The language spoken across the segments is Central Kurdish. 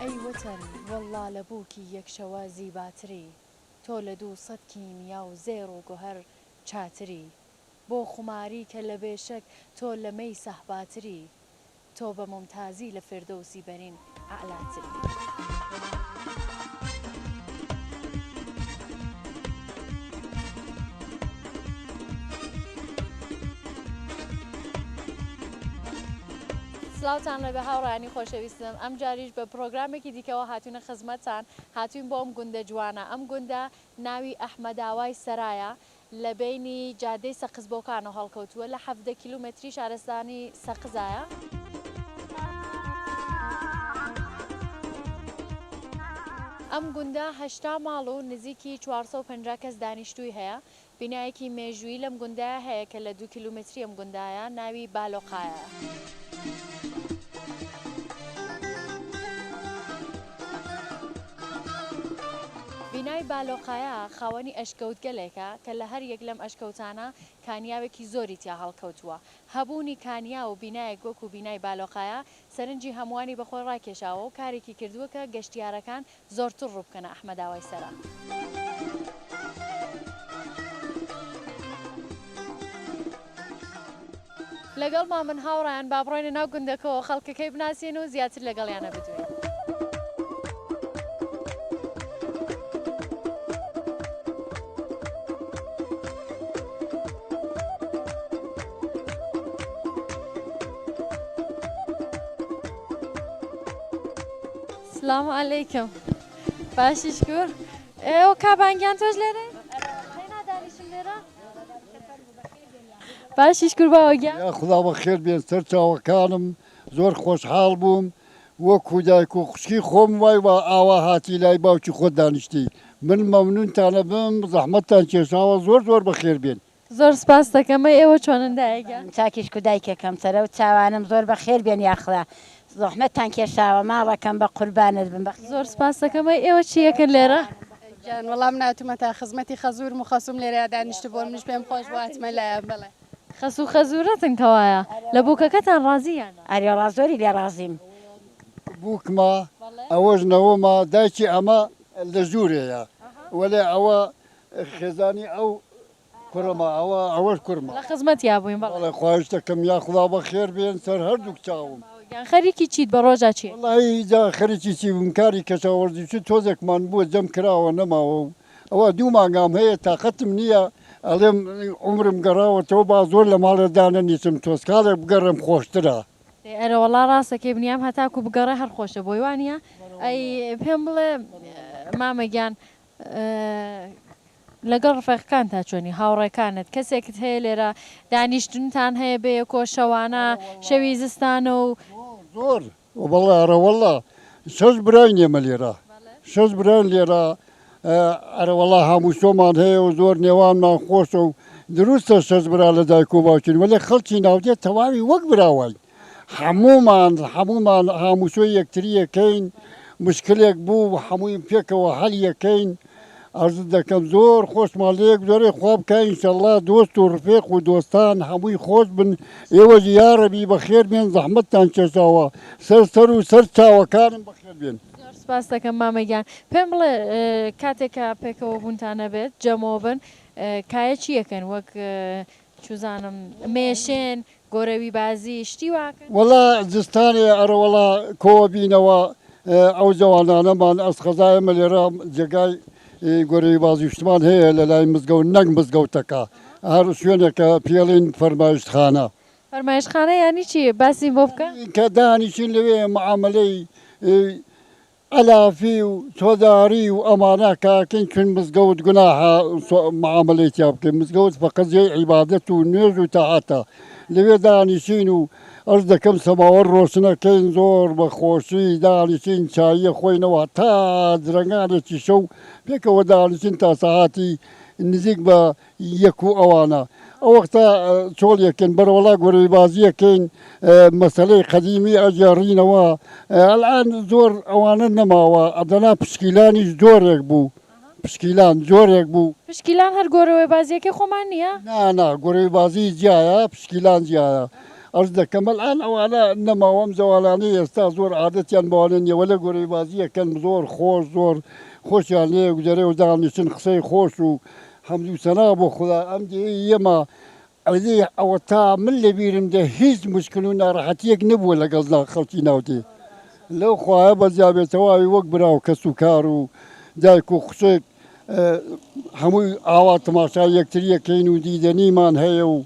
ئەی وەتەن وەڵڵا لە بووکی یەکشەوە زیباتری، تۆ لە 200 کیمیا و زێڕ و گوهەر چاتری، بۆ خوماری کە لە بێشک تۆ لە مەی سەحباتری، تۆ بە ممتازی لە فردەوسی بەرین ئەعلاتری. سلااوان لەبێ هاوڕانی خۆشەویستم، ئەم جاریش بە پرۆگرامێکی دیکەوە هاتوونە خزمەتتان، هاتوین بۆ ئەم گوندە جوانە. ئەم گوندە ناوی ئەحمەداوای سەرایە، لە بینی جادەی سەقز بۆکانەوە هەڵکەوتووە، لە 17 کیلومتری شارستانی سەقزایە. ئەم گوندە 8 ماڵ و نزیکی 450 کەس دانیشتووی هەیە. بینایەکی مێژووی لەم گوندایە هەیە کە لە 2 کیلومتری ئەم گوندایە، ناوی بالۆقایە. بینای بالۆقایە خاوەنی ئەشکەوتگەلێکە کە لە هەر یەک لەم ئەشکەوتانە کانیاوێکی زۆری تیا هەڵکەوتووە. هەبوونی کانیا و بینایەک وەکو بینای بالۆقایە سەرنجی هەمووانی بەخۆی ڕاکێشاوە و کارێکی کردووە کە گەشتیارەکان زۆرتر ڕووبکەنە ئەحمەداوای سەرا. لەگەڵ من هاوڕایان با بڕۆینە ناو گوندەکەەوە خەڵکەکەی بناسیێن و زیاتر لەگەڵیانە بدوێن. سلام علیکم. باشی شکر. ئێوە کابانگیان تۆش لێرە؟ دانیشن لێرە؟ باشی شکر باوەگیان. خدا بەخێر بێن، سەر چاوەکانم زۆر خۆشحاڵ بووم، وەکو دایک و خوشکی خۆم وای وە ئاوا هاتی لای باوکی خۆت دانیشتی. من مەمنونتانە بم، زەحمەتتان کێشاوە، زۆر بەخێر بێن. زۆر سپاس دەکەم. ئێوە چۆنن دایکە؟ چاکیش و دایکەکەم سەرە و چاوانم زۆر بەخێر بێن یاخدا. زەحمەتتان کێشاوە، ماڵەکەم بە قوربانت بم. زۆر سپاس دەکەم. ئێوە چیەکەن لێرە؟ جان وەڵام ناتومە تا خزمەتی خەزور و خەسوم لێرە دانیشت بۆ منش پێم خۆش واتمە لایە بڵێ. خەسوو خەزورەتن کەوایە لە بووکەکەتان ڕازیانە؟ ئەریێڵا زۆری لێ ڕازیم. بووکمە ئەوەش نەوەمە دایکی ئەمە لە ژوورەیە، وەلێ ئەوە خێزانی ئەو کوڕەمە، ئەوەش کوڕمە. لە خزمەت یابووین. بەڵێ خواهش دەکەم یا خدا بەخێر بێن سەر هەردووک چاوم. خەریکی چیت بە ڕۆژە چی؟ وەڵی جا خەریکی چی بووم، کاری کەشاوەرزی چ تۆزێکمان بووە جەم کراوە نەماوە و ئەوە 2 مانگام هەیە تااقەتم نییە، ئەڵێم عمرم گەڕاوەتەوە با زۆر لە ماڵێدانە نیسم، تۆسکالێک بگەڕم خۆشترە. ئەرە وەڵا ڕاستەکەی بنیام هەتاکو بگەڕێ هەر خۆشە بۆی وانە. ئەی پێم بڵێ مامەگیان لەگەڵ ڕفەقەکان تا چۆنی هاوڕێکانت کەسێکت هەیە لێرە دانیشتنتان هەیە بێ کۆشەوانە شەوی زستانە و زۆر بەڵێ ئەرەوەڵا 6 براین ئێمە لێرە، 6 براین لێرە. ئەرەوەڵا هەموو شۆمان هەیە و زۆر نێوانمان خۆشە و دروستە 6 برا لە دایک و باوکین، وەلێ خەڵکی ناودێت تەواوی وەک براوای هەموومان هامووشۆی یەکتری یەکەین، مشکلێک بوو هەمووی پێکەوە هەڵ یەکەین. ئەرز دەکەم زۆر خۆشمان لە یەک زۆرێ خواب بکە ئینشەڵڵا دۆست و ڕفێق و دۆستان هەمووی خۆش بن. ئێوەش یارەبی بەخێر بێن، زەحمەتتان کێشاوە، سەر و سەر چاوەکانم بەخێر بێن. زۆر سپاس دەکەم مامەگیان. پێم بڵێ کاتێکە پێکەوە بوونتانە بێت جەمەوە بن کایە چیەکەن وەک چوزانم مێشێن گۆرەوی بازی شتی واکەن؟ وەڵا زستانێ ئەرەوەڵا کۆوە بینەوە ئەو جوانانەمان ئەسخەزایەمە لێرە جێگای گۆرەوی بازیشتمان هەیە لە لای مزگەوت نەنگ مزگەوتەکە، هەر شوێنێکە پێڵین فەرمایشتخانە. فەرمایشخانە یانی چی؟ باسی بۆ بکە؟ کە دانیشین لەوێ معاملەی ئەلافی و تۆداری و ئەمانە کاکەین چون مزگەوت گوناحە معاملەی تیا بکەین. مزگەوت فەقەت جێی عیبادەت و نوێژ و تاعاتە، لەوێ دانیشین و ئەرز دەکەم سەماوەڕ ڕۆشنەکەین زۆر بە خۆشی دانیشین چاییە خۆینەوە تا درەنگانێکی شەو پێکەوە دانیشین تا سەعاتی نزیک بە 1 و ئەوانە. ئەو وەختە چۆڵیەکەن بەرەوەڵا گۆرەوی بازیەکەین، مەسەلەی قەدیمی ئەجێڕینەوە. ئەلان زۆر ئەوانە نەماوە، ئەدەنا پشکیلانیش زۆرێک بوو، پشکیلان زۆرێک بوو. پشکیلان هەر گۆرەوەی بازیەکەی خۆمان نییە؟ نا گۆرەوی بازی جیایە، پشکیلان جیایە. ئەرز دەکەم ئەلان ئەوانە نەماوەم زەوالانەی ئێستا زۆر عادەتیان بەوانە نییە لە گۆرەی بازیەکەن زۆر خۆش زۆر خۆشیان لێ گوزەرێ و دانیشتن قسەی خۆش و حەمدو سەنا بۆ خوددا ئەم ئێمە ئەدێ ئەوە تا من لەبیرم دە هیچ مشکل و ناڕەحەتیەک نەبووە لەگەڵ خەڵکی ناوتێ لەو خوایە بەزیابێتەواوی وەک براو کەس و کار و دایک و خوشک هەمووی ئاوا تەماشا یەکتریەکەین و دیدەنیمان هەیە و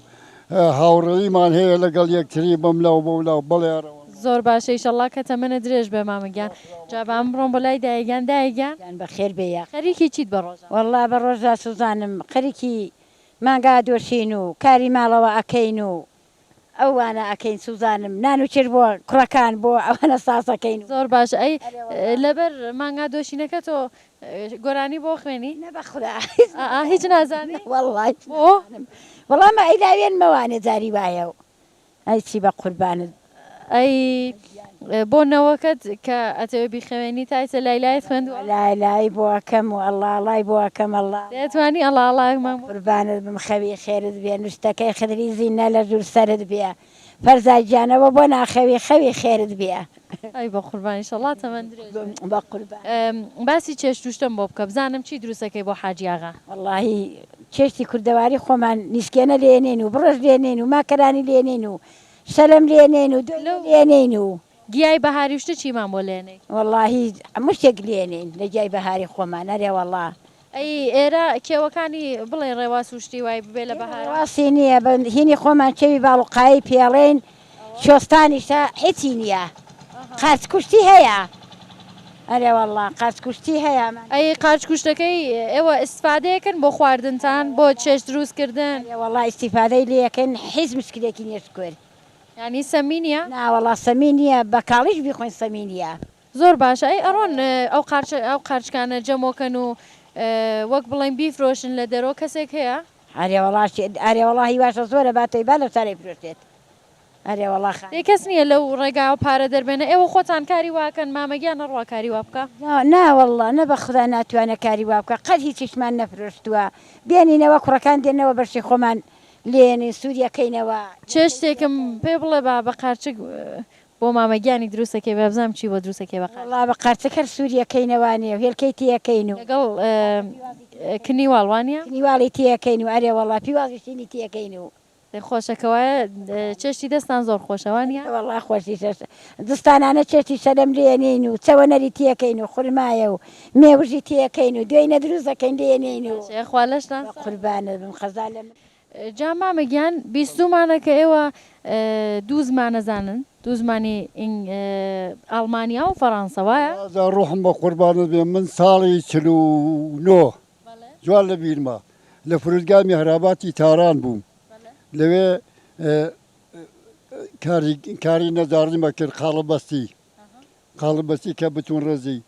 هاوڕێیمان هەیە لەگەڵ یەکتری بەملاو بەولاو بەڵێرەوە زۆر باشە ئیشەڵڵا کە تەمەنە درێژ بێ مامەگیان جا بام بڕۆم بۆ لای دایگیان دایگیان بەخێر بێە خەریکی چیت بە ڕۆژە والله بە ڕۆژدا سوزانم خەریکی مانگا دۆشین و کاری ماڵەوە ئەکەین و ئەوانە ئەکەین سوزانم نان و چر بۆ کوڕەکان بۆ ئەوانە ساسەکەین زۆر باش ئەی لەبەر مانگا دۆشینەکە تۆ گۆرانی بۆ خوێنی نەبەخدا هیچ نازانی والله بۆ وەڵامە ئەیلاوێن مەوانێ جاری وایە و ئەی چی بە قوربانت ئەی بۆ نەوەکەت کە ئەتەوێ بیخەوێنی تایسە لایلایت خوێندووە لای لای بۆکەم و ئەڵڵای بۆکەم ئەڵڵا دەتوانی ئەڵڵڵایمان قوربانت بم خەوی خێرت بێ نوشتەکەی خدری زیینە لە ژوور سەرت بێ فەرزای جانەوە بۆ ناخەوی خەوی خێرت بێ ئەی بە قوربانی شەڵڵا تەمەند درێژ بە قوربان باسی چێشت توشتم بۆ بکە بزانم چی دروستەکەی بۆ حاجیاغا واللهی چێشتی کوردەواری خۆمان نیسکێنە لێنێن و بڕۆژ لێنێن و ماکەرانی لێنێن و شەلم لێنێن و لێنێن و گیای بەهاری شتە چیمان بۆ لێنەی واللهی مشتێک لێنێن لە جای بەهاری خۆمان نەرێ والله ئەی ئێرە کێوەکانی بڵێن ڕێوا سوشتی وای ببێ لە بەهار ڕاستی نییە هینی خۆمان چەوی باڵقایی پێڵێن شۆستانیشتا هیچی نییە قاچ کوشتی هەیە ئەرێ والله قاچ کوشتی هەیە ئەی قاچ کوشتەکەی ئێوە ئیسفادەیەکەن بۆ خواردنتان بۆ چێشت دروستکردن والله ئیسیفادەی لەکەن هیچ مشکلێکی نییە کوێر ینی سەمی نییە ناوەڵا سەمی نییە بە کاڵیش بیخۆین سەمی نییە زۆر باشە ئەی ئەڕۆن ئەو قارچکانە جەمۆکەن و وەک بڵێن بیفرۆشن لە دەرەوە کەسێک هەیە ئارێوەڵا هیواشە زۆرە باتۆی با لە سەرێ فرۆشتێت ئەرێوەڵا کەس نییە لەو ڕێگاوە پارە دەربێنە ئێوە خۆتان کاری واکەن مامەگیان نەڕوا کاری وا بکە ناوەڵڵا نە بە خوددا ناتوانە کاری وا بکە قەت هیچیشمان نەفرۆشتووە بێنینەوە کوڕەکان دێنەوە بەشی خۆمان لێنێ سووریەکەینەوە چێشتێکم پێ بڵێ بە قارچک بۆ مامەگیانی دروستەکەی بەبزام چی بۆ دروستەکەی بە وڵا بە قارچەکەر سووریەکەینەوانێ هێلکەی تیەکەین و لەگەڵ کنیواڵوانە نیواڵی تیەکەین و ئەرێ وڵا پیوازیشتینی تیەکەین و خۆشەکەوایە چێشتی دەستان زۆر خۆشەوانە وڵا خۆشی دستانانە چێشتی سەدەم لێنین و چەوەنەری تیەکەین و خورمایە و مێوژی تیەکەین و دوێنە دروستەکەین لێنین و خوا لەشتان قوربانت بم خەزا لە جا مامەگیان بیستومانە کە ئێوە دوو زمانەزانن دوو زمانی ئەڵمانیا و فەڕەنسەوایە ڕۆحم بە قوربانت بێ من ساڵی 49 جوان لە بیرما لە فرودگای میهراباتی تاران بووم لەوێ کاری نەزاڕیمە کرد قاڵبەستی کە بتون ڕێزی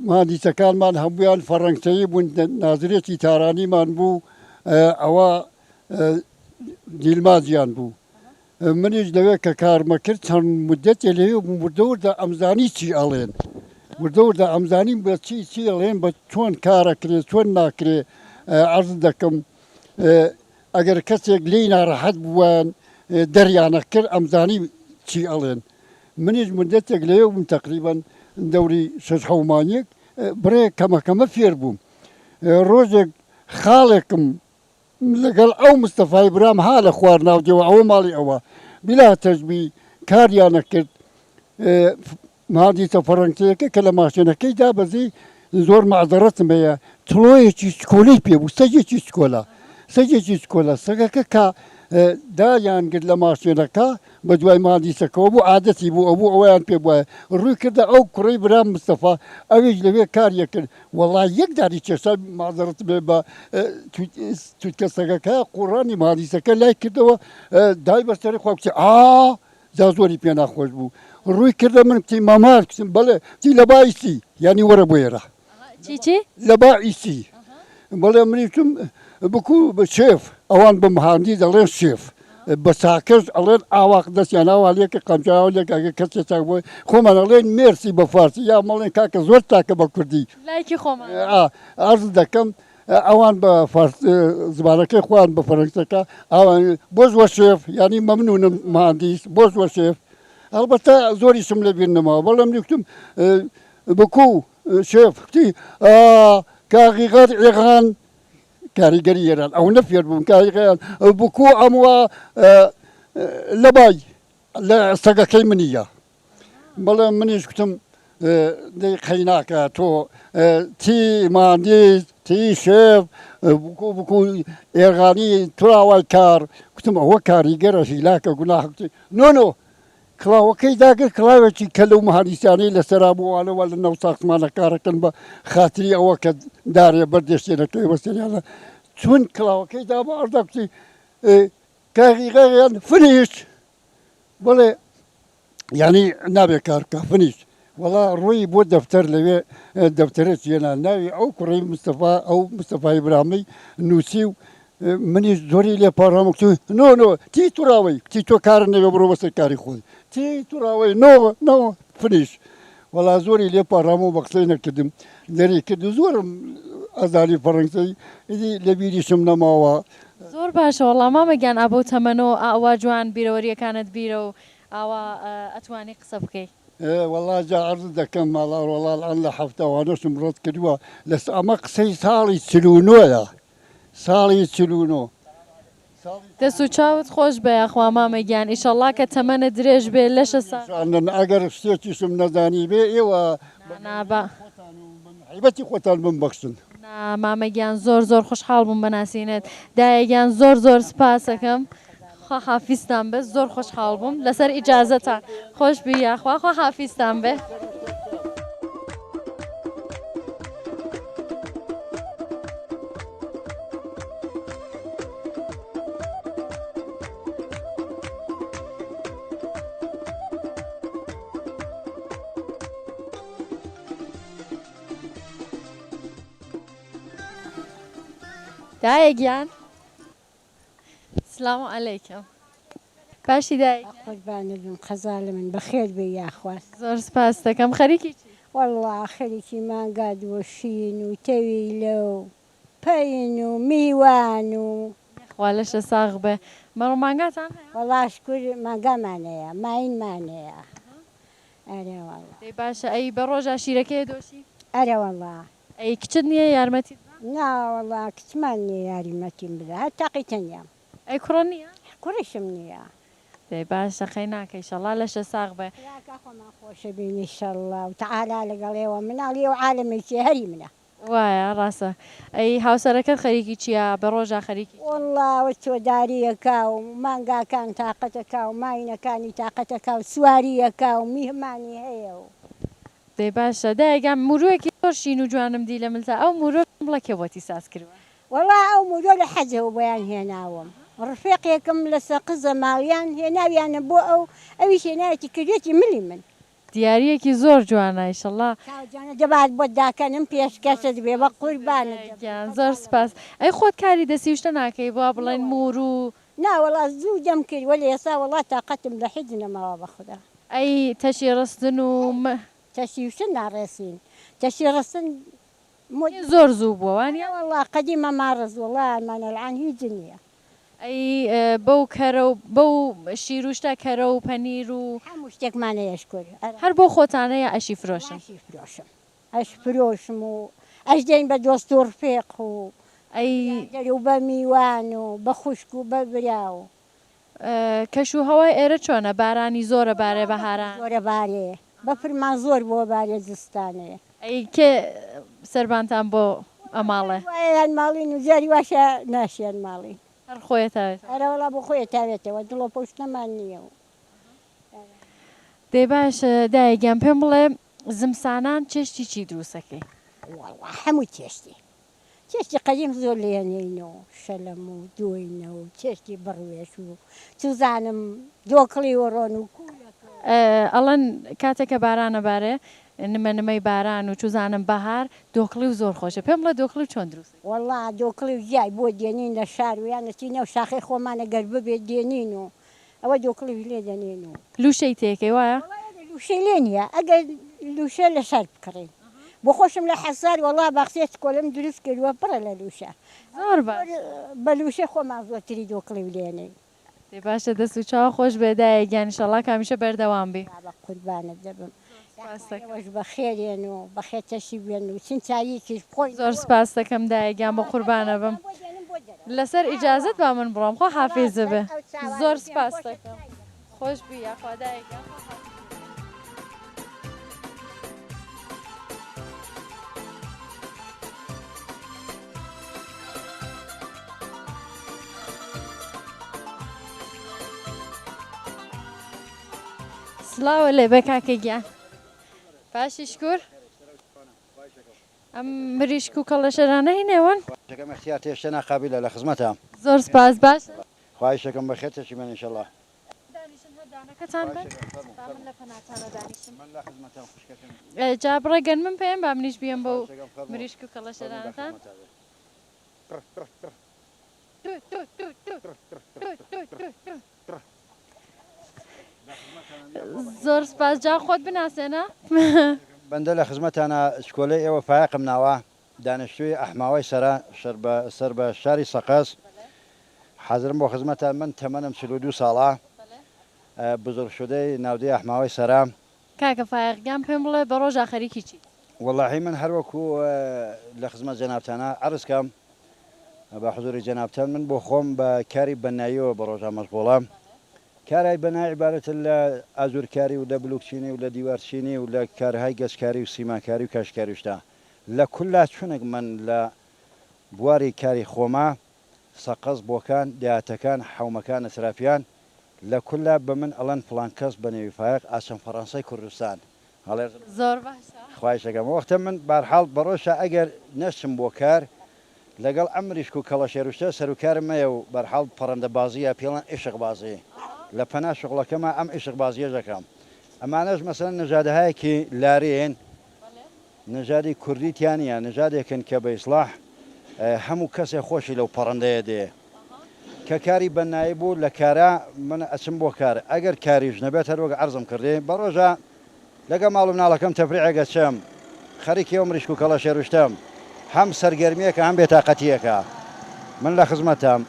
مهندیسەکانمان هەموویان فەڕەنگسەیی بوون نازرێتی تارانیمان بوو ئەوە دیلمازیان بوو منیش لەوێ کە کارمە کرد چەند مدەتێ لەوێ مردەوردا ئەمزانی چی ئەڵێن مردەوردا ئەمزانیم بە چی ئەڵێن بە چۆن کارەکرێ چۆن ناکرێ عەرز دەکەم ئەگەر کەسێک لێی ناڕەحەت بووان دەریانە کرد ئەمزانی چی ئەڵێن منیش مدەتێک لەوێ بووم تەقریبەن دەوری 6 مانیەک بڕێ کەمەکەمە فێر بووم ڕۆژێک خاڵێکم لەگەڵ ئەو مستەفای برام ها لە خوار ناودەوە ئەوە ماڵی ئەوە بلا تەژبی کاریانە کرد مادیتە فەڕەنگسەیەکە کە لە ماشێنەکەی دابەزی زۆر مەعزەرەتم هەیە چڵۆیەکی سکۆلەی پێ بوو سەگێکی سکۆلە سەگەکە کە دایان کرد لە ماشێنەکە بە دوای مادیسەکەەوە بوو عادەتی بوو ئەوبوو ئەویان پێ بواە ڕووی کردە ئەو کوڕی برام مستەفا ئەوێش لەوێ کاریە کرد وەڵای یەک داری کێشا مازەرت بێ بە تووتکە سەگەکە قوڕانی مادیسەکە لای کردەوە دای بەسەری خوا کچی جا زۆری پێ ناخۆش بوو ڕووی کردە من کتی مامار کچم بەڵێ تی لە بایسی یعنی وەرە بۆ ئێرە چی لە بائیسی بەڵێ منیتم بکو بە شێف ئەوان بە مهاندی دەڵێن شێف بە ساکەش ئەڵێن ئاواق دەستیان ئاوالێکە قەمجاوە لێکگە کەسێ چاک بۆی خۆمان ئەڵێن مێرسی بە فارسی یا مەڵێن کاکە زۆر تاکە بە کوردی لایکی خۆمان عەرز دەکەم ئەوان بە زمانەکەی خوان بە فەرەنسەکە ئەوان بۆ زوە شێف ینی مەمنونم مهندیس بۆ زوە شێف ئەلبەتە زۆریشم لە بیر نەماوە بەڵام نیکتم بکوو شێف کتی کاغیغەر ئێغان کاریگەری ئێران ئەو نەفێر بووم کاریگەیان بکوو ئەموە لەبای لە سەگەکەی منیە بەڵام منیش گوتم دەی قەیناکە تۆ تی مهندیس تی شێف بکوو ئێغانی توراوای کار گوتم ئەوە کاریگەرە هیلاکە گوناح گوتی نۆ کڵاوەکەی داگر کڵاوێکی کە لەو مهندیسانەی لەسەرا بووانەوە لە نەو ساختمانە کارەکەن بە خاتری ئەوە کە دارێ بەردێشتێنەکەی وەسەریانە چون کڵاوەکەی دا بە ئەردا گوتی کاغیغەیان فنیش بڵێ ینی نابێ کارکە فنیش وەڵا ڕووی بۆ دەفتەر لەوێ دەفتەرێت هێنا ناوی ئەو کوڕی مستەفا ئەو مستەفای برامی نووسی و منیش زۆری لێ پاڕام نۆ تی توراوەی تی تۆ کارە نەوێ بڕۆ بەسەر کاری خۆی تی توراوەی نۆ فنیش وەڵا زۆری لێ پاڕام و بە قسەی نەکردم دەری کرد زۆرم ئەزانی فەڕەنسەی ئیدی لە بیریشم نەماوە زۆر باشە وەڵام مامەگیان ئابۆ تەمەنەوە ئاوا جوان بیرەوەریەکانت بیرە و ئاوا ئەتوانی قسە بکەیت والله جا عرض دەکەم ماڵا وەڵا ئەن لە هەفتەوانەشم ڕەت کردووە لەس ئەمە قسەی ساڵی چلوونۆیە ساڵی چلوونۆ دەست و چاوت خۆش بە یاخوا مامەگیان ئیشەڵا کە تەمەنە درێژ بێ لەشە ئەگەر شتێکیشم نەزانی بێ ئێوە نابە حیبەتی خۆتان بمبەخشن مامەگیان زۆر خۆشحاڵ بووم بەناسیینێت دایەگیان زۆر سپاسەکەم خوا حافیزتان بێ زۆر خۆشحاڵ بووم لەسەر ئیجازەتان خۆش بی یاخوا خوا حافیزتان بێ دایەگیان سلام علیکم باشی دایک قوربانت بم خەزاڵە من بەخێر بێ یاخواست زۆر سپاس دەکەم خەریکی چی وەڵڵا خەریکی مانگا دووەشین و تەویلە و پەین و میوان و خوا لەشە ساغ بێ مەڕۆ مانگاتان هەیە وەڵا شکر مانگامانەیە ماینمانەیە ئەرێ وەڵڵا دەی باشە ئەی بە ڕۆژە شیرەکەی دۆشی ئەرێ وەڵڵا ئەی کچت نییە یارمەتی ناوەڵا کچمان نییە یاریمەتیم بدە هەر تاقی تەنیام ئەی کوڕە نییە کوڕیشم نییە دەی باشە خەی ناکەی ئیشەڵا لەشە ساغ بێ خۆمان خۆشە بینی شەڵڵا و تەعالا لەگەڵێەوە مناڵی و عالەمێکی هەری منە وایە ڕاستە ئەی هاوسەرەکەت خەریکی چییە بە ڕۆژە خەریکی وەڵڵاوە تۆداریەکە و مانگاکان تااقەتەکە و ماینەکانی تااقەتەکە و سواریەکە و میهمانی هەیە و دەی باشە دایگەم مرۆێکی زۆر شین و جوانم دی لە ملتا ئەو مرۆ بڵە کێوەتی ساز کردوە وەڵا ئەو مرۆ لە حەجەوە بۆیان هێناوم ڕفێقێکم لە سەقزە ماڵیان هێناویانە بۆ ئەویش هێنایەتی کردێتی ملی من دیارەکی زۆر جوانە ئیشەڵا کاوجانە دەبات بۆ داکەنم پێشکەشت بێ بە قوربانە زۆر سپاس ئەی خۆت کاری دەسیشتە ناکەی بۆ بڵێن مور و ناوەڵا زوو دەم کرد وەلی ئێستا وڵات تااقەتم لە حیج نەماوە بەخدا ئەی تەشی ڕستن و تەشیوشن ناڕێسین تەشی ڕستن زۆر زوو بووەوانە وەڵا قەدیمە ماڕز وەڵامانە العان هیچ نییە ئەی بەو کەرە و بەو شیروشتە کەرە و پەنیر و هەموو شتێکمانەیەشکۆر هەر بۆ خۆتانەیە ئەشی فرۆشن فرۆشم ئەش فرۆشم و ئەش دەین بە دۆست و ڕفێق و ئەی دەری و بە میوان و بە خوشک و بە برا و کەش و هەوای ئێرە چۆنە بارانی زۆرە بارێ بەهاران زۆرە بارێ بەفرمان زۆر بۆ بارێ زستانەیە ئەی کێ سەربانتان بۆ ئەماڵێ وایان ماڵین و زاری واشە ناشیان ماڵی هەر خۆیەتەوێت ئەرەوەڵا بۆ خۆی تاوێتەوە دڵۆ پشتەمان نییە و دەی باشە دایگەم پێم بڵێ زمسانان چێشتی چی دروستەکەی وەڵا هەموو چێشتی چێشتی قەدیم زۆر لێنێنەوە شەلەم و دوێنە و چێشتی بڕوێش و توزانم دۆکڵی وەڕۆن و ئەڵەن کاتێکە بارانە بارێ نمەنمەی باران و چوزانم بەهار دۆکڵی و زۆر خۆشە پێم بڵێ دۆکڵی چۆن دروست وەڵا دۆکڵی و ژای بۆ دێنین لە شار و یانەتی نەو شاخی خۆمانە گەر ببێت دێنین و ئەوە دۆکڵی لێ دەنێن و لوشەی تێکەی وایە لوشەی لێ نییە ئەگەر لوشە لە شار بکڕین بۆ خۆشم لە حەساری وەڵا باخسێت کۆلم دروست کردووە پڕە لە لووشە زۆر باش بە لووشە خۆمان زۆرتری دۆکڵی و لێنەی دێ باشە دەست و چاو خۆش بێدایەگیان ئینشەڵا کامیشە بەردەوام بێ بە قوربانت دەبم سپاس دەکەم. ئەوەش بە خێرێن و بە خێتەشی بێن و چین چاویکیش خۆی زۆر سپاس دەکەم دایەگیان بۆ قوربانە بم لەسەر ئیجازت با من بڕۆم خۆ حافیزە بێ زۆر سپاس دەکەم خۆش بی یاخوا دایەگیان خۆ حافیز. سلاوە لێ بە کاکەگیان باشی شکر ئەم مریشک و کەڵەشەرانە هینێوەن شكم اختيار تيشتنا قابلة لخدمتها زۆر سپاس باش خواهش شكم بخير من إن شاء الله دانیشن هەردانەکەتان بن با من لە پەناتانە دانیشم من لا خدمتها خوشكتن جا بڕێگەن من پێم با منیش بیەم بۆ مریشک و کەڵەشەرانتان زۆر سپاس جا خۆت بناسێنە بنده لخدمتنا شكولي إيوه فايق مناوا دانشتوي أحماوي سر بشاري سقاس حاضرم بو خدمتها من تمنم سلودو صالة بزرگ شده ناودي أحماوي سرا کاکە فایقیان پێم بڵێ بە ڕۆژ ئاخەریکی چی والله من هر وكو لخدمة جنابتنا عرس كم بحضور جنابتنا من بو خوم بكاري بنايو بروجا مشغولة كاري بناء عبارة الأزور كاري ولا بلوكشيني ولا ديوار شيني ولا كار هاي قش كاري وسيما كاري وكاش كاري وشتا لكلها شنق من لا بواري كاري خوما سقز بوكان دياتكان حومكان اسرافيان لكلها بمن ألان فلان كاس بني فايق عشان فرنسا كردستان زۆر باشە خواهش أقام وقت من برحال بروشة أجر نشم بوكار لقال أمريشكو كلا شيروشتا سروكار ما يو برحال فرند بازية بيلان إشق بازي لفنا شغله كما أم إشق بازية جكام أما أنا مثلا نجاد هاي كي لارين نجادي كردي تانية نجادي كن كبيصلاح همو كسي خوشي لو فرنده دي ككاري بنايبو لكارا من اسم بوكار اگر كاري جنبات هروق عرضم كردي بروجا لقى معلومنا لكم تفريع قسم خريك يوم ريشكو كلا شيروشتم هم سرگرميك هم بطاقتيك من لا خدمتهم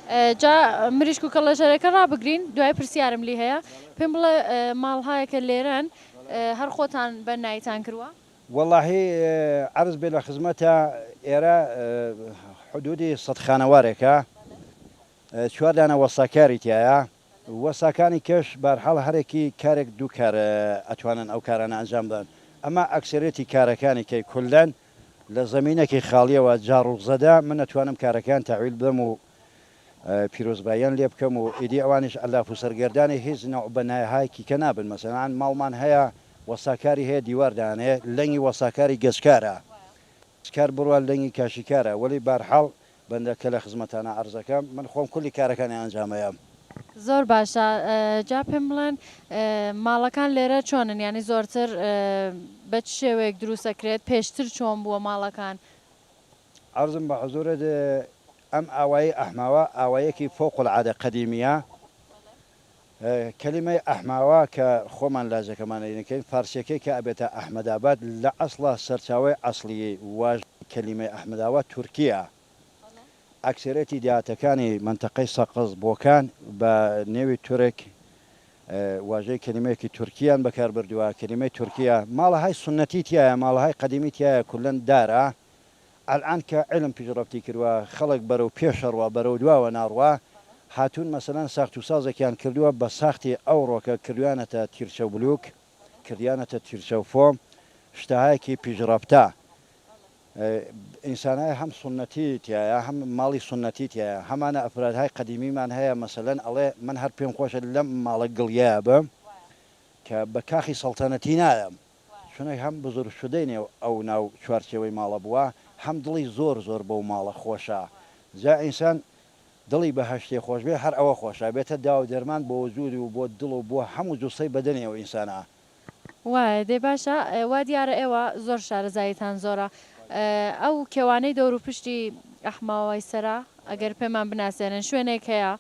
جا مریشک و کەڵەشەرەکە ڕابگرین دوای پرسیارم لی هەیە پێم بڵێ ماڵهایەکە لێرەن هەر خۆتان بە نایتان کردووە والله عرض بلا خدمتها إيرا حدودي صدخانة واركا شوار دانا وصاكاري تيايا وصاكاني كش بارحال هركي كارك دو كار أتوانا أو كارانا أنجام دان أما أكثريتي كاركاني كي كلن لزمينك خالية وجار الزدا من أتوانم كاركان تعويل بدمو بيروز بايان لي بكم وإيدي أوانش الله فسر جرداني هيز نوع بناء هاي كي كنابن مثلا عن مالمان هيا وصاكاري هي ديوار دانه لنجي وصاكاري جسكارا جسكار بروا لنجي كاشيكارا ولي بارحال بنده كلا خدمتنا عرضكم من خوم كل كاركاني أنجاميام زۆر باشە جا پێم بڵێن ماڵەکان لێرە چۆنن ینی زۆرتر بە چ شێوەیەک دروستەکرێت پێشتر چۆن بووە ماڵەکان عرضم بحضور أم أواي أحماوا أوايكي فوق العادة قديمية كلمة أحماوا كخومن لازم كمان يعني كين فارسيكي كأبتا أحمد آباد لا أصلا سرتاوي أصلي واج كلمة أحمد آباد تركيا أكثريتي دياتكاني منطقة سقز بوكان بنيوي ترك واجه كلمة كي تركيا بكار بردوا كلمة تركيا مالها هاي سنتي تيا مالها هاي قديمي تيا كلن دارة الآن كعلم بجربتي كروا خلق برو بيشر وبرو دوا وناروا هاتون مثلا ساختو سازة كان كردوا بساختي أورو كردوانة تيرشو بلوك كردوانة تيرشو فوم اشتهاي كي بجربتا إنسانها هم سنتي تيا هم مالي سنتي تيا هم أنا أفراد هاي قديمي من هي مثلا الله من هربيم خوش لم مال قلياب كبكاخي سلطنتينا شنو هم بزر شديني أو ناو شوارشوي مال أبوه هم دلي زور بو مال خوشا زا إنسان دلي بهشتي خوش به هر أو خوشا بيت الدواء درمان بوجود وبو دل وبو هم جوسي بدني وإنسانه وای دێ باشە وا دیارە ئێوە زۆر شارەزایتان زۆرە ئەو کێوانەی دەور و پشتی ئەحماوای سەرا ئەگەر پێمان بناسێنن شوێنێک هەیە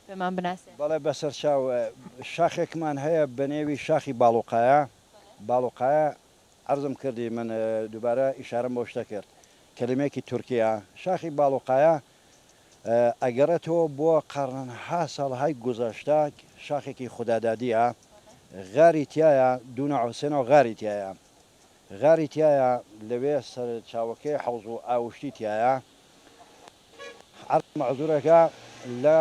پێمان بناسێن بەڵێ بەسەر چاو شاخێکمان هەیە بەنێوی شاخی باڵوقایە عرضم کردی من دووبارە ئیشارەم بۆ شتە کرد کەلیمێکی تورکیا شاخی باڵوقایە ئەگەڕێتەوە بۆ قەرنها ساڵهای گوزەشتا شاخێکی خوددادادیە غاری تایە دوو ناوسێنەوە غاری تایە غاری تایە لەوێ سەر چاوەکەی حەوز و ئاوشتی تایە مەعزوورەکە لە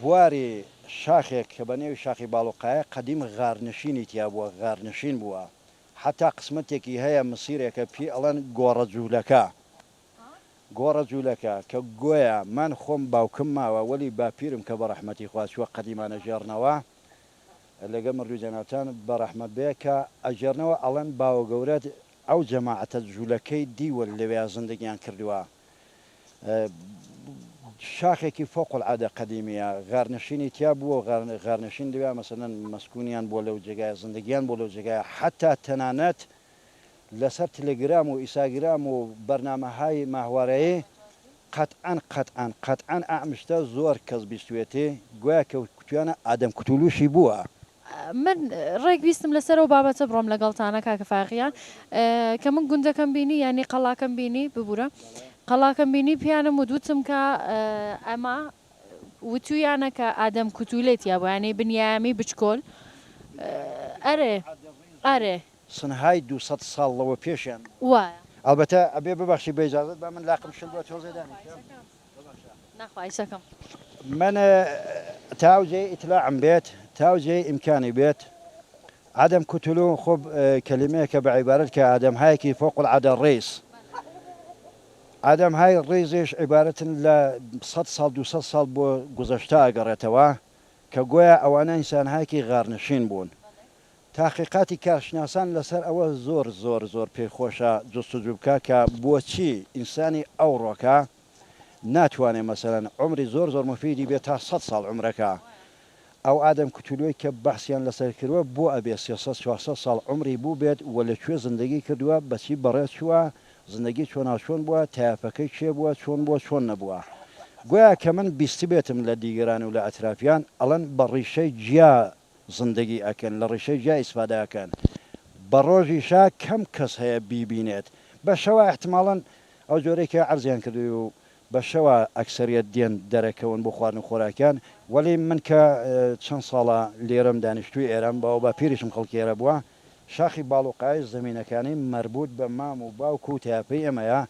بواری شاخێک کە بە نێوی شاخی باڵوقایە قەدیم غارنشینی تیا بووە غارنشین بووە حتا قسمەتێکی هەیە مسیرێکە پێی ئەڵەن گۆڕە جوولەکە گۆڕە جوولەکە کە گوۆیە من خۆم باوکم ماوە وەلی باپیرم کە بە ڕەحمەتی خواچووە قەدیمانە ژێڕنەوە لەگە مردوو جەناوتان بە ڕەحمەت بێ کە ئەژێرنەوە ئەڵەن باوە گەورەت ئەو جەماعەتە جوولەکەی دیوە لەوێ زندگیان کردووە شاخێکی فوق العادە قەدیمیە غارنشینی تیا بووە غارنشین دوێ مەسەلەن مەسکونیان بۆ لەو جێگای زندگیان بۆ لەو جێگایە حتا تەنانەت لەسەر تلگرام و ئیساگرام و بەرنامەهای ماهوارەیە قەتعان ئامشتە زۆر کەس بیستوێتێ گویا کە کوتوانە ئادەم کوتولوشی بووە من ڕێک بیستم لەسەرەوە بابەتە بڕۆم لەگەڵتانە کاکە فاقییان کە من گوندەکەم بینی ینی قەڵاکەم بینی ببوورە قەڵاکەم بینی پیانم و دووتم کە ئەمە وتویانە کە ئادەم کوتولێت یا بۆیانەی بنیامی بچکۆل ئەرێ سنهای 200 ساڵ لەوە پێشیان وایە ئەلبەتە ئەبێ ببەخشی بەجازت بە من لاقم شل بۆ تۆزێدانی ناخوایسەکەم من تاوجێ ئیتلاعم بێت تاوجێ ئیمکانی بێت عدم كتلو خب كلمة بعبارة كعدم هاي كي فوق العادة الرئيس عدم هاي الرئيس عبارة لا 100 سال 200 سال بو گذشته قرأتوا كجويا أو أنا إنسان هاي كي غارنشين بون تحقیقاتی کارشناسان لەسەر ئەوە زۆر پێی خۆشە جستجو بکە کە بۆچی ئینسانی ئەو ڕۆکە ناتوانێت مەسەلەن عمری زۆر مفیدی بێت تا 100 ساڵ عمرەکە ئەو ئادەم کوتولۆی کە بەحسیان لەسەر کردووە بۆ ئەبێ 300 ساڵ عمری بوو بێت و لەکوێ زندگی کردووە بەچی بەڕێز چووە زندگی چۆن بووە تایافەکەی چێ بووە چۆن نەبووە گویا کە من بیستی بێتم لە دیگەران و لە ئەترافیان ئەڵەن بە ڕیشەی جیا زندگی ئەکەن لە ڕیشەی جیا ئیسفادەکەن بە ڕۆژیشا کەم کەس هەیە بیبینێت بەشەوە احتماڵەن ئەو جۆرێکی عەرزیان کردووی و بەشەوە ئەکسەریەت دێن دەرەکەون بۆ خواردن خۆراکیان وەلی من کە چەند ساڵە لێرەم دانیشتووی ئێرەم بە پیریشم خەڵکی ئێرە بووە شاخی باڵوقای زمینەکانی مربوط بە مام و باوکو و تاپەی ئێمەیە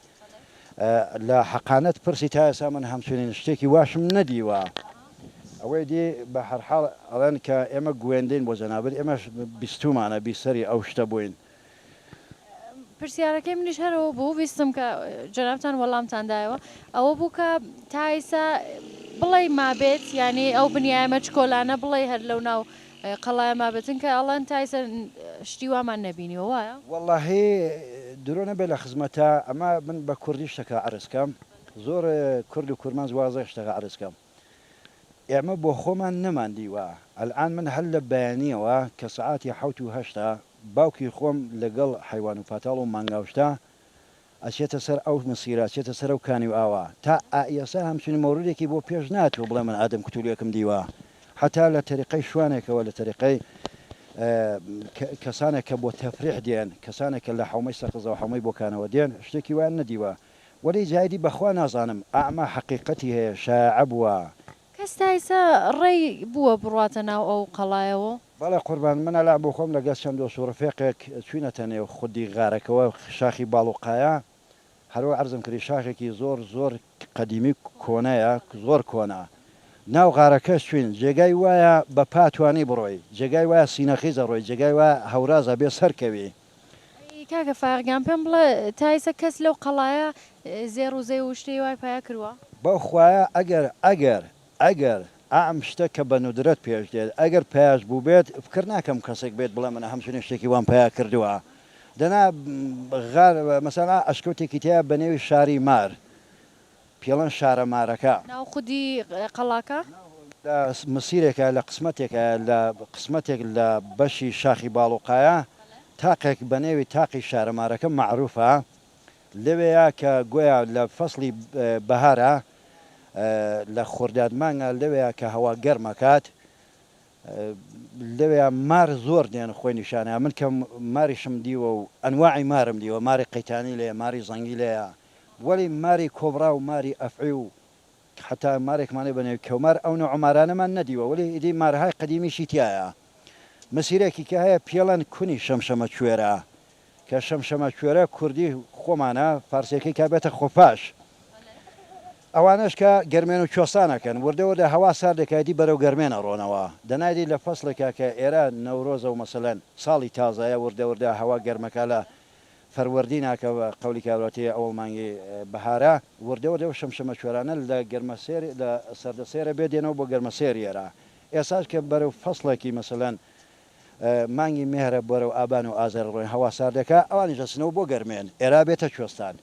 لە حەقانەت پرسی تا ئێستا من هەمچنین شتێکی واشم نەدیوە ئەوەی دی بە هەرحاڵ ئەڵێن کە ئێمە گوێندەین بۆ جەنابەت ئێمەش بیستومانە بیسەری ئەو شتە بووین پرسیارەکەی منیش هەرەوە بوو ویستم کە جەنابتان وەڵامتاندایەوە ئەوە بوو کە تا ئێستا بڵێ مابێت یعنی ئەو بنیایمە چکۆلانە بڵێ هەر لەو ناو قەڵای مابێتن کە ئەڵەن تا ئێستا شتی وامان نەبینیوە وایە وەڵڵاهی درۆ نەبێت لە خزمەتە ئەمە من بە کوردی شتەکە عەرزکەم زۆر کورد و کورمان وازە شتەکە عەرزکەم ئێمە بۆ خۆمان نەماندیوە ئەلعان من هەر لە بەیانیەوە کە سەعاتی 7 باوکی خۆم لەگەڵ حیوان و پاتاڵ و مانگاوشتا ئەچێتە سەر ئەو مسیرە چێتە سەر ئەو کانی و ئاوا تا ئێستا هەمچنین مەورودێکی بۆ پێش ناتوە بڵێ من ئادەم کوتولیەکەم دیوە حتا لە تەریقەی شوانێکەوە لە تەریقەی کەسانێک کە بۆ تەفریح دێن کەسانێک کە لە حومەی سەقزە و حومەی بۆکانەوە دێن شتێکی وان نەدیوە وەلی جایدی بەخوا نازانم ئەمە حەقیقەتی هەیە شایع بووە کەس تا ئێستا ڕێی بووە بڕاتە ناو ئەو قەڵایەوە بەڵێ قوربان منە لا بۆ خۆم لەگەڵ چەند دۆست و ڕفێقێک چوینەتە نێو خودی غارەکەوە شاخی باڵوقایە هەروە عەرزم کردی شاخێکی زۆر قەدیمی کۆنەیە زۆر کۆنا ناو غارەکە چوین جێگای وایە بە پاتوانی بڕۆی جێگای وایە سینەخیزە ڕۆی جێگای وایە هەورازە بێ سەرکەوی کاکە فاقیان پێم بڵێ تا ئێستا کەس لەو قەڵایە زێر و زەی و شتەی وای پیا کردووە بەو خوایە ئەگەر ئەم شتە کە بە نودرەت پێش دێت ئەگەر پێش بوو بێت فکر ناکەم کەسێک بێت بڵێ منە هەمچنین شتێکی وان پیا کردووە دەنا مەسەلا ئەشکەوتێکی تیا بە نێوی شاری مار پێڵەن شارە مارەکە ناو خودی قەڵاکە مسیرێکە لە قسمەتێک لە بەشی شاخی باڵوقایە تاقێک بە نێوی تاقی شارەمارەکە معروفە لەوەیە کە گویا لە فەسڵی بەهارە لە خۆردادمانگە لەوەیە کە هەوا گەرمەکات لەوێ مار زۆر دێن خۆی نیشانە من کە ماریشم دیوە و ئەنواعی مارم دیوە ماری قەیتانی لێ ماری زەنگی لەیە وەلی ماری کۆبرا و ماری ئەفعی و حتا مارێکمانێ بنێ کەومار ئەو نوعمارانەمان نەدیوە وەلی ئیدی مارهای قەدیمیشی تایە مسیرێکی کە هەیە پێڵەن کونی شەمشەمە کوێرە کە شەمشەمە کوێرە کوردی خۆمانە فارسیەکەی کابێتە خۆپاش ئەوانش کە گەرمێن و کۆسانەکەن وردەوەدا هەوا ساردێکایەتی بەرەو گەرمێنە ڕۆنەوە دەنادی لە فەسڵێکا کە ئێرە نەورۆزە و مەسەلەن ساڵی تازایە وردەوردا هەوا گەرمەکە لە فەروەردی ناکە بە قەولی کابراتی ئەوڵ مانگی بەهارە وردەوەدە و شەمشەمە کوێرانە لە گەرمەسێر لە سەردەسێرە بێدێنەوە بۆ گەرمەسێر ئێرە ئێساش کە بەرەو فەسڵێکی مەسەلەن مانگی مێهرە بەرەو ئابان و ئازار ڕۆین هەوا ساردەکە ئەوانی دەچنەوە بۆ گەرمێن ئێرا بێتە کوێستان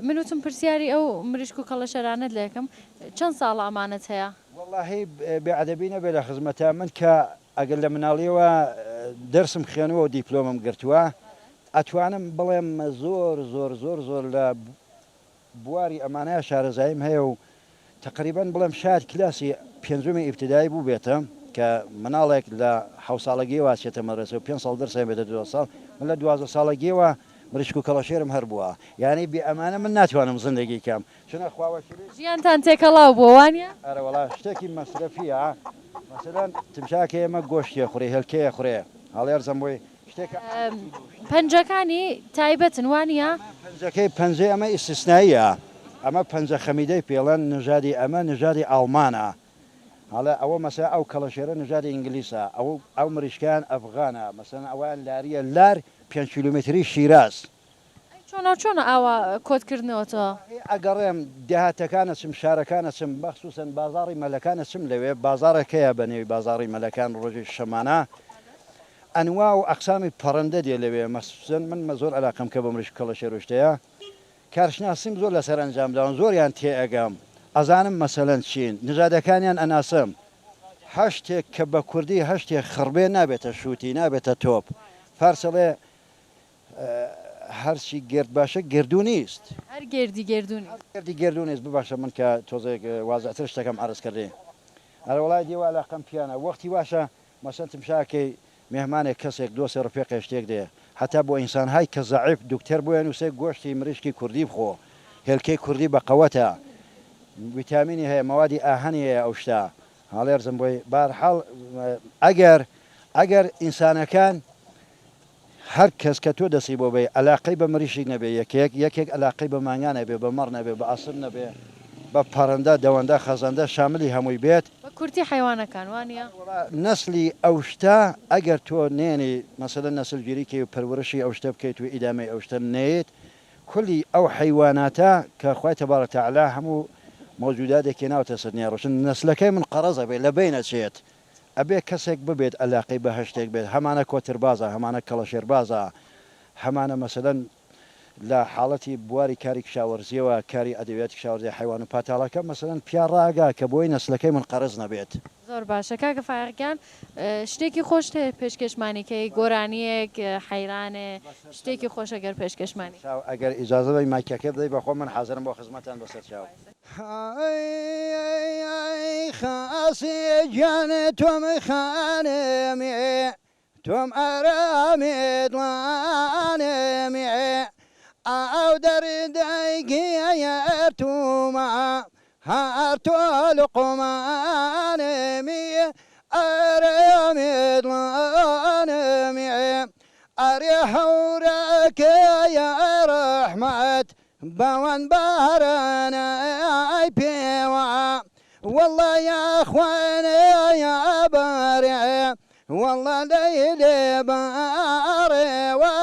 من وتم پرسیاری ئەو مریشک و کەڵە شەرانت لێکم چەند ساڵ ئەمانەت هەیە واللهی بێعەدەبی نەبێ لە خزمەتە من کە ئەگەر لە مناڵیەوە دەرسم خوێنەوە و دیپلۆمم گرتووە ئەتوانم بڵێم زۆر زۆر زۆر زۆر لە بواری ئەمانەیە شارەزاییم هەیە و تقریبان بڵێم شاید کلاسی پێنجمی ئیبتیدایی بوو بێتە کە مناڵێک لە حەو ساڵەگیەوە چێتە مەدرسە و 5 ساڵ دەرسیان بێتە 2 ساڵ من لە 12 ساڵەگیەوە مریشک و کەڵەشێرم هەر بووە یعنی بێ ئەمانە من ناتوانم زندگی کەم چونە خواوەشری ژیانتان تێکەڵاو بۆ وانە ئەرەوەڵا شتێکی مەسرەفیە مەسەلەن تمشاکە ئێمە گۆشتیە خوڕێ هێلکەیە خوڕێ هەڵێرزەم بۆی شتێکە پەنجەکانی تایبەتن وانە پەنجەکەی پەنجەی ئەمە ئیسtisناییە ئەمە پەنجە خەمیدەی پێڵەن نژادی ئەمە نژادی ئاڵمانە هەڵە ئەوە مەسا ئەو کەڵەشێرە نژادی ئینگلیسە ئەو مریشکان ئەفغانە مەسەن ئەوان لاریە لار 5 کیلومتری شیراز چۆنە ئاوا کۆتکردنەوەتەوە ئەگەڕێم داهاتەکانە چم شارەکانە چم بەخصوسن بازاڕی مەلەکانە چم لەوێ بازارێکەیە بە نێوی بازاڕی مەلەکان ڕۆژی شەمانە ئەنوا و ئەقسامی پەڕەندە دێ لەوێ مەسوسن من زۆر علاقەم کە بە مریشک کەڵەشێرشتەیە کارشناسیم زۆر لەسەر ئەنجامداون زۆریان تێئەگەم ئەزانم مەسەلەن چین نژادەکانیان ئەناسم هەشتێک کە بە کوردی هەشتێک خڕبێ نابێتە شووتی نابێتە تۆپ فارسەڵێ هەرچی گرد باشە گردو نیست هەر گردی گردونی گردی گردو نیست بباشە من کە تۆزێک وازەتر شتەکەم عرض کردێ ئەرە وڵای دیوە علاقەم پیانە وەختی باشە مەسەن تمشاکەی مێهمانێک کەسێک دۆسێ ڕفێقی شتێک دێ هەتا بۆ ئینسانهای کە زەعیف دوکتەر بۆیان وسێ گۆشتی مریشکی کوردی بخۆ هێلکەی کوردی بە قەوەتە ویتامینی هەیە مەوادی ئاهەنی هەیە ئەو شتا هەڵێرزم بۆی بارحاڵ ئەگەر ئینسانەکان هەر کەس کە تۆ دەسی بۆ بێ علاقەی بە مریشک نەبێ یەکێک علاقەی بە مانگان نەبێ بە مەڕ نەبێ بە ئاسب نەبێ بە پەڕەندە دەوەندە خەزەندە شاملی هەمووی بێت بە کورتی حیوانەکان وانە نسلی ئەو شتە ئەگەر تۆ نێنی مەسەلە نەسلگیریکەی و پەروەرشی ئەو شتە بکەیت و ئیدامەی ئەو شتە نێت کولی ئەو حیواناتە کە خوای تەبارەک تەعالا هەموو مۆجوداتێکی ناوتە سەر ڕۆشن نسلەکەی من قەرەزە بێت لە بینەچێت ئەبێ کەسێک ببێت علاقەی بە هەشتێک بێت هەمانە کۆتربازە هەمانە کەڵەشێربازە هەمانە مەسەلەن لە حاڵەتی بواری کاری کشاوەرزیەوە کاری ئەدەبیاتی کشاوەرزی حیوان و پاتاڵەکە مەسەلەن پیا ڕاگا کە بۆی نسلەکەی من قەرز نەبێت زۆر باشە کاکە فایقیان شتێکی خۆش هەیە پێشکەشمانیکەی گۆرانیەک حەیرانێ شتێکی خۆشە گەر پێشکەشمانی ئەگەر ئیجازە بەی مایکەکە بدەی بەخۆ من حەزرم بۆ خزمەتان بەسەر چاو خاسی گیانێ تۆم خانێمی تۆم ئارامێ دوانێمی ئەو دەردایگیەرتومە هەر تۆ لقمانێمی ئارامێ دوانێمی ئەرێ هەورەکەیە ڕەحمەت بەوەن بارانای پێوە والله یا خوانێ یا بارێ والله لەیلێ بارێوە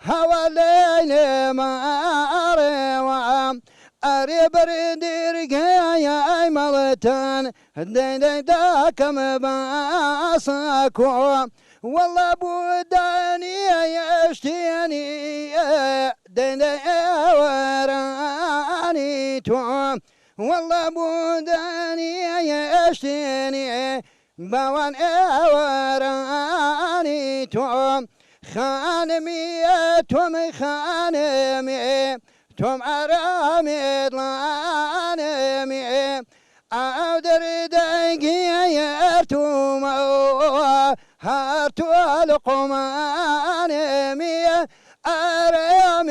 هەوە لەیلێ مارێوە ئەرێ بەردرگایە ئەی مەڵەتەن دەیدەی داکەم باسەکۆ والله بودانیە یەشتێنی دەیدەی ئێوەرانی تۆ والله بودانیە یەشتێنی باوان ئێوەرانی تۆ خانمیە تۆم خانمی تۆم ئارامێت لانمی ئەو دەردەگیە هاتوا هاتوا القمان مية أرمضان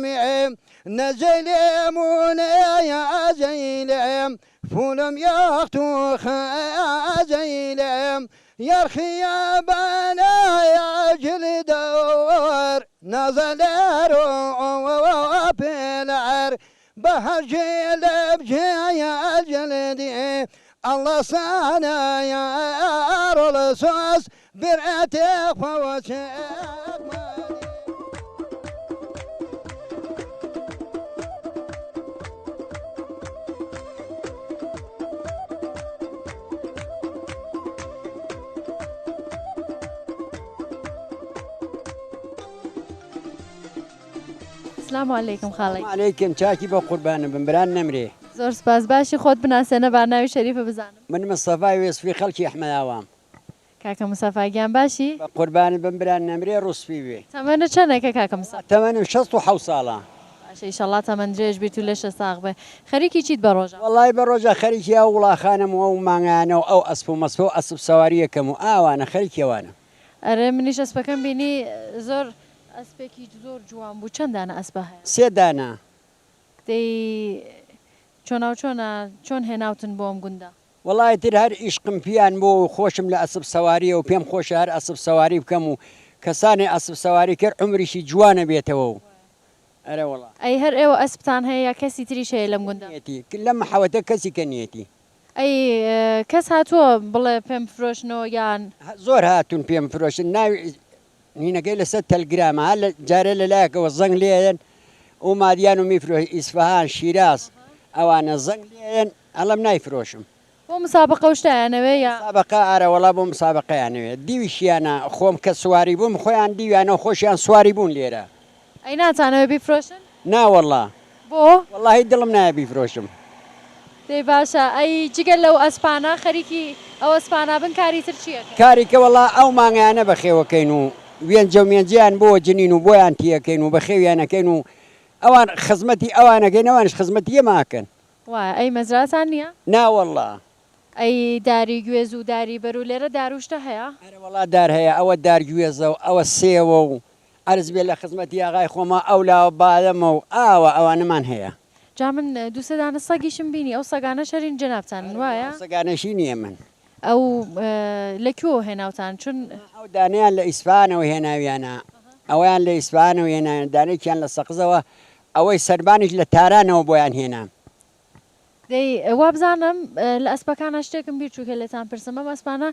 مية نزلمون يا زيلم فولم يختو خازيلم يا خيابنا يا جلدور نزل روح بالعر بهجي لبجي يا جلدي الله صانا يا رلصوص برأتك فوشك السلام علیکم خاڵی عليكم چاکی بە قوربانە بمبران نەمرێ زۆر سپاس باشی خۆت بناسێنە باناوی شەریفە بزانم من مستەفای وێسفی خەڵکی ئەحمەداوام کاکە مسەفاگیان باشی بە قوربانی بمبران نەمرێ ڕوسپی وێ تەمەنە چەندێکە کاکە مسەفا تەمەنم 67 ساڵە باشە ئیشەڵڵا تەمەن درێژ بیت و لەشە ساغ بێ خەریکی چیت بە ڕۆژە وەڵای بە ڕۆژە خەریکی ئەو وڵاخانم و مانگانە و ئەو ئەسپ و مەسپە و ئەسب سەواریەکەم و ئاوانە خەریکێوانە ئەرێ منیش ئەسپەکەم بینی زۆر ئەسپێکی زۆر جوان بوو چەندانە ئەسپە هەیە سێ دانە دەی چۆناو چۆن هێناوتن بۆم گوندە وەڵای تر هەر ئیشقم پیان بۆ و خۆشم لە ئەسب سەواریە و پێم خۆشە هەر ئەسب سەواری بکەم و کەسانی ئەسب سەواری کرد عمریشی جوانە بێتەوە و ئەرە وڵا ئەی هەر ئێوە ئەسپتان هەیە یا کەسی تریش هەیە لەم گوندە لەم محەوەتە کەسی کەنیەتی ئەی کەس هاتووە بڵێ پێم فرۆشنەوە یان زۆر هاتون پێم فرۆشن ناوی نینەکەی لەسەر تەلگرامە هەر جارە لەلایەکەوە زەنگ لێن و مادیان و میفرۆ ئیسفەهان شیراز ئەوانە زەنگ لێن ئەڵەم نایفرۆشم بۆ مسابقە شتیانەوەی یا سابقە ئارەوەڵا بۆ مسابقەیانەوێت دیویشیانە خۆم کە سواری بووم خۆیان دیویانە خۆشیان سواری بوون لێرە ئەی ناتانەوە بیفرۆشن ناوەڵا بۆ وەڵاهی دڵم نایە بیفرۆشم دەی باشە ئەی جگەل لەو ئەسپانە خەریکی ئەو ئەسپانە بن کاری تر چییە کاریکە وەڵا ئەو مانگیانە بەخێوەکەین و وێنجە و مێنجیان بۆ جنین و بۆیان تیەکەین و بەخێویانەکەین و ئەوان خزمەتی ئەوانەکەین ئەوانش خزمەتی ئێماکەن وایە ئەی مەزراتان نییە ناوەڵا ئەی داری گوێز و داری بەر و لێرە داروشتە هەیە وڵا دار هەیە ئەوە دارگوێزە و ئەوە سێوە و ئەرز بێ لە خزمەتی ئاغای خۆمە ئەو لاوە بادەمە و ئاوە ئەوانەمان هەیە جا من دووسێدانە سەگیشم بینی ئەو سەگانە شەرین جەنابتان وایە سەگانەشی نییە من ئەو لەکوێوە هێناوتان چون ئەو دانیان لە ئیسپانەوە هێناویانە ئەویان لە ئیسپانەوە هێنان دانێکیان لە سەقزەوە ئەوەی سەربانیش لە تارانەوە بۆیان هێنام دەی وا بزانم لە ئەسپەکانە شتێکم بیرچووکە لێتان پرسم ئەم ئەسپانە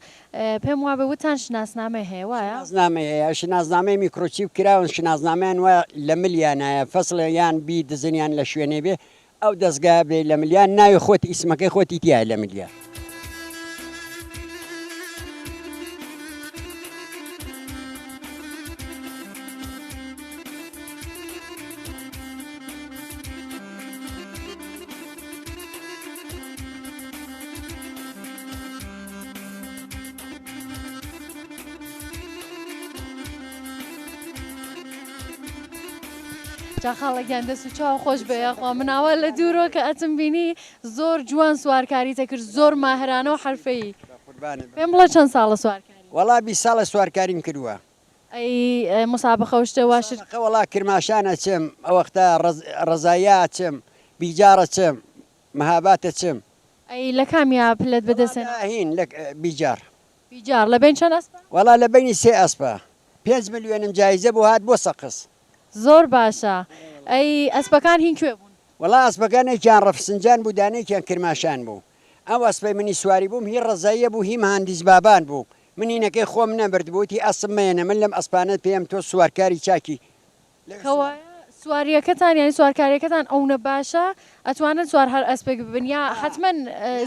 پێم وابێ وتان شناسنامە هەیە وایە شناسنامە هەیە شناسنامەی میکرۆچیپ کراون شناسنامەیان وایە لە ملیانایە فەسڵە یان بی دزنیان لە شوێنێ بێ ئەو دەستگا بێ لە ملیان ناوی خۆت ئیسمەکەی خۆتی تایە لە ملیان جا خاڵێکیان دەست و چاو خۆش بێ یاخوا مناوە لە دوورۆ کە ئەتم بینی زۆر جوان سوارکاری تەکرد زۆر ماهرانە و حرفەیی پێم بڵە چەند ساڵە سوارکاری وەڵا 20 ساڵە سوارکاریم کردووە ئەی مسابقە شتە واشر وەڵا کرماشانە چم ئەوەختە ڕزایە چم بیجارە چم مەهاباتە چم ئەی لە کامیا پلت بەدەسێن هین لە بیجار بیجار لە بین چەند ئەسپە وەڵا لە بینی سێ ئەسپە 5 ملیۆنم جایزە بۆ هات بۆ سەقس زۆر باشە ئەی ئەسپەکان هین کوێ بوون وەڵا ئەسپەکانێکیان ڕەفسنجان بوو دانێکیان کرماشان بوو ئەو ئەسپەی منی سواری بووم هی ڕزاییە بوو هی مهندیس بابان بوو منینەکەی خۆم نەبرد بووتی ئەسم مێنە من لەم ئەسپانت پێم تۆ سوارکاری چاکی سواریەکەتان یانی سوارکاریەکەتان ئەوە باشە ئەتوانن سوار هەر ئەسپێک ببن یا حتمما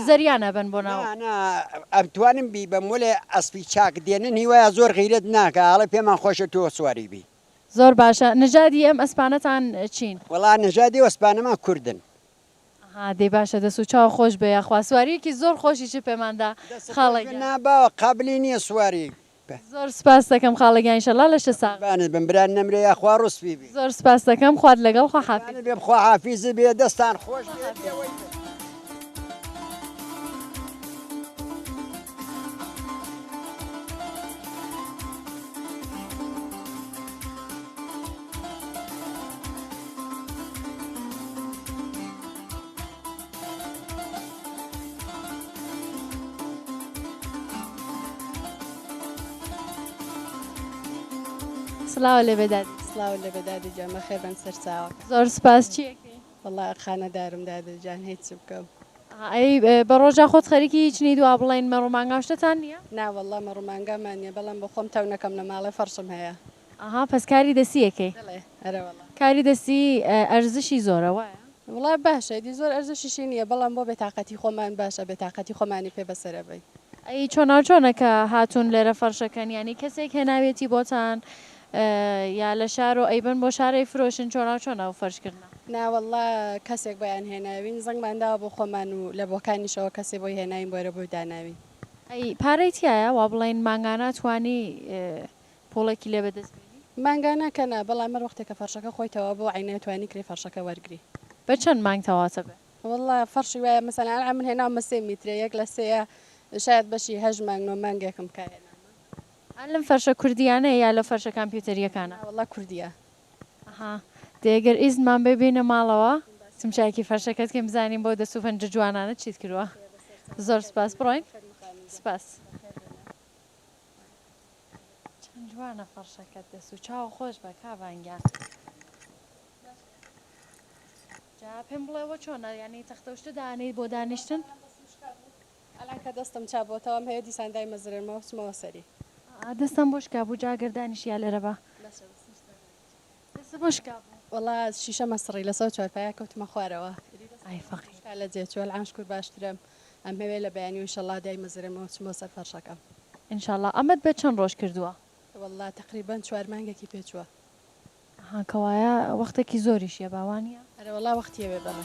زەریانە بن بۆ ناو ئەتوانم بی بە مولێ ئەسپی چاک دێنن هیوایە زۆر غیرت ناکە ئاڵە پێمان خۆشە تۆ سواری بی زۆر باشە نژادی ئەم ئەسپانەتان چین وەڵا نژادی ئەسپانەمان کوردن دەی باشە دەست و چاو خۆش بێ یاخوا سواریەکی زۆر خۆشیی پێماندا خاڵێک ناباوە قابلی نییە سواری زۆر سپاس دەکەم خاڵەکان ئینشەڵا لە شە ساغ بمبران نەمرێ یاخوا ڕوسپی بی زۆر سپاس دەکەم خوارد لەگەڵ خوا حافیز بێ خوا حافیز بێ دەستان خۆش سلااو لێ بێداد سلااو لە بەدادی جامە خێبن سەرچاوە زۆر سپاس چیەکەی وڵا خانەدارم دادەجان هیچ بکەم ئەی بە ڕۆژا خۆت خەریکی هیچ نی دوا بڵێن مەڕوومانگا شتتان نییە ناوەڵا مەڕوومانگامان نیە بەڵام بە خۆم تاونەکەم لە ماڵی فەرشم هەیە ئاها پس کاری دەسیەکەی دەڵێ ئەرەوەڵا کاری دەستی ئەرزشی زۆرە وایە وڵا باشە دی زۆر ئەرزشیشی نییە بەڵام بۆ بێتاقەتی خۆمان باشە بێتاقەتی خۆمانی پێ بەسەرەبەی ئەی چۆناچۆنەکە هاتوون لێرە فەرشەکەن ینی کەسێک هێناوێتی بۆتان یا لە شار و ئەیبن بۆ شارەی فرۆشن چۆناچۆنە و فەرشکردن ناوەڵا کەسێک بۆیان هێناوین زەنگمانداوە بۆ خۆمان و لە بۆکانیشەوە کەسێ بۆی هێناوین بۆرە بۆی داناوی ئەی پارەی تایە وا بڵێن ماگانە توانی پۆڵێکی لێ بەدەست مانگانەکەنا بەڵام مەر وەختێکە فەرشەکە خۆیتەوە بۆ عینەتوانی کری فەرشەکە وەرگری بە چەند مانگ تەواتە بێ والله فەرشی وایە مەسەلا ئەم من هێناومە 3 میترە یەک لە سەیە شاید بەشی 8 مانگ 9 مانگێکم کایێنامە لەم فەرشە کوردیانە یا لە فەرشە کامپیوتەریەکانە والله کوردیە ئەها دێگەر ئیزمان ببینە ماڵەوە سمچایکی فەرشەکەت کەم بزانین بۆ دەسوفەنج جوانانە چیت کردووە زۆر سپاس بڕۆین سپاس چەند جوانە فەرشەکەت دەست و چاو خۆش بە کاوانگیان جا پێم بڵێەوە چۆنە ینی تەختەشتە دانیت بۆ دانیشتن ئەلان کە دەستم چابۆتەوەم هەیە دیساندای مەزرمەوە چمەوە سەری دەستم بۆ شکا بوو جاگەردانیش یا لێرە بە دەست بۆ شکا بوو وڵا شیشە مەسڕی لەسەر چوارپایە کەوتمە خوارەوە ئای فەقیر لە جێچوە ئاشکور باشترم ئەم هەوێ لە بەیانی و شەڵا دای مەزرمەوە چمەوە سەر فەرشەکەم ئینشاءڵڵا ئەمەد بە چەند ڕۆژ کردووە والله تقریبا 4 مانگێکی پێچووە کەوایە وەختێکی زۆریشیە باوانە ئەرە وڵا وەختیەوێ بەڵێ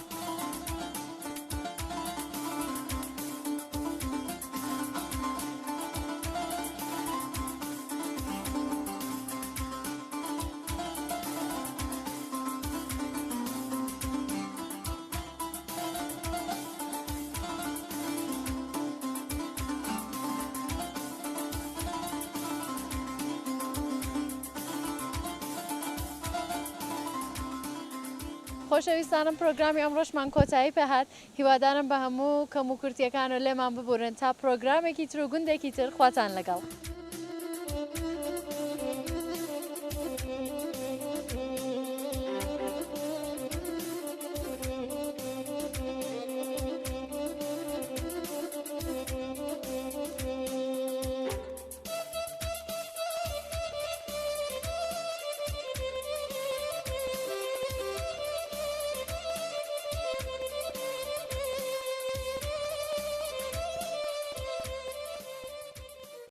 خۆشەویستانم پرۆگرامی ئەمڕۆژمان کۆتایی پێهات هیوادارم بە هەموو کەم و کورتیەکان و لێمان ببورن تا پرۆگرامێکی تر و گوندێکی تر خواتان لەگەڵ.